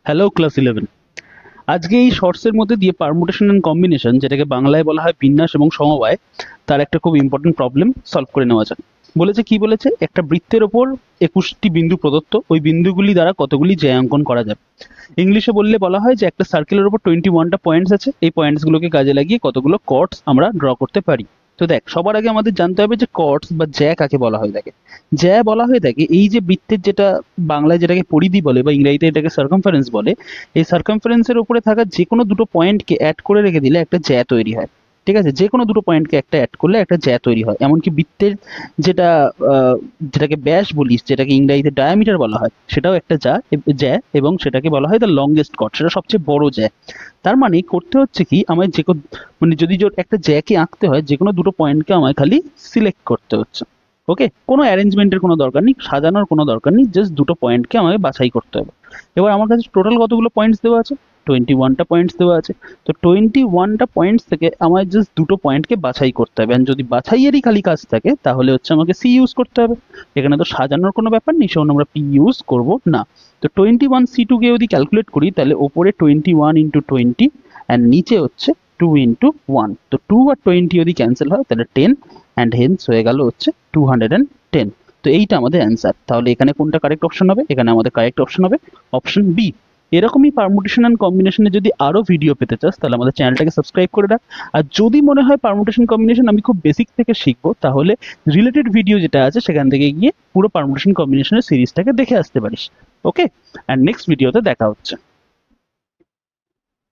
Hello class 11। আজকে এই শর্টসের মধ্যে দিয়ে পারমুটেশন অ্যান্ড কম্বিনেশন, যেটাকে বাংলায় বলা হয় বিন্যাস এবং সমবায়, তার একটা খুব ইম্পর্টেন্ট প্রবলেম সলভ করে নেওয়া যাক। বলেছে কি বলেছে, একটা বৃত্তের ওপর 21টি বিন্দু প্রদত্ত, ওই বিন্দুগুলি দ্বারা কতগুলি জ্যা অঙ্কন করা যাবে। ইংলিশে বললে বলা হয় যে একটা সার্কেলের ওপর 21টা পয়েন্টস আছে, এই পয়েন্টসগুলোকে কাজে লাগিয়ে কতগুলো কর্ডস আমরা ড্র করতে পারি। তো দেখ, সবার আগে আমাদের জানতে হবে যে কর্ডস বা জ্যা কাকে বলা হয় থাকে। জ্যা বলা হয়ে থাকে এই যে বৃত্তের, যেটা বাংলায় যেটাকে পরিধি বলে বা ইংরেজিতে এটাকে সার্কামফারেন্স বলে, এই সার্কামফারেন্সের উপরে থাকা যে কোনো দুটো পয়েন্টকে অ্যাড করে রেখে দিলে একটা জ্যা তৈরি হয়। ঠিক আছে, যে কোনো দুটো পয়েন্টকে একটা অ্যাড করলে একটা জ্যা তৈরি হয়। এমনকি বৃত্তের যেটা যেটাকে ব্যাস বলিস, যেটাকে ইংরেজিতে ডায়ামিটার বলা হয়, সেটাও একটা জ্যা, এবং সেটাকে বলা হয় দ্য লংগেস্ট কর্ড, সেটা সবচেয়ে বড় জ্যা। তার মানে করতে হচ্ছে কি, আমায় মানে যদি একটা জ্যাকে আঁকতে হয়, যে কোনো দুটো পয়েন্টকে আমায় খালি সিলেক্ট করতে হচ্ছে। ওকে, কোনো অ্যারেঞ্জমেন্টের কোনো দরকার নেই, সাজানোর কোনো দরকার নেই, জাস্ট দুটো পয়েন্টকে আমাকে বাছাই করতে হবে। এবার আমার কাছে টোটাল কতগুলো পয়েন্টস দেওয়া আছে? 21টা পয়েন্টস দেওয়া আছে। তো 21টা পয়েন্টস থেকে আমার জাস্ট দুটো পয়েন্টকে বাছাই করতে হবে। আর যদি বাছাইয়েরই খালি কাজ থাকে, তাহলে হচ্ছে আমাকে সি ইউজ করতে হবে। এখানে তো সাজানোর কোনো ব্যাপার নেই, সেজন্য আমরা পি ইউজ করব না। তো 21 C2 কে যদি ক্যালকুলেট করি, তাহলে ওপরে 21 × 20 অ্যান্ড নিচে হচ্ছে 2 × 1। তো 2 আর 20 যদি ক্যান্সেল হয়, তাহলে 10, অ্যান্ড হেন্স হয়ে গেল হচ্ছে 210। তো এইটা আমাদের অ্যান্সার। তাহলে এখানে কোনটা কারেক্ট অপশন হবে? এখানে আমাদের কারেক্ট অপশন হবে অপশন বি। এরকমই পারমুটেশন অ্যান্ড কম্বিনেশনে যদি আরো ভিডিও পেতে চাস, তাহলে আমাদের চ্যানেলটাকে সাবস্ক্রাইব করে রাখ। আর যদি মনে হয় পারমুটেশন কম্বিনেশন আমি খুব বেসিক থেকে শিখবো, তাহলে রিলেটেড ভিডিও যেটা আছে সেখান থেকে গিয়ে পুরো পারমুটেশন কম্বিনেশনের সিরিজটাকে দেখে আসতে পারিস। ওকে, অ্যান্ড নেক্সট ভিডিওতে দেখা হচ্ছে।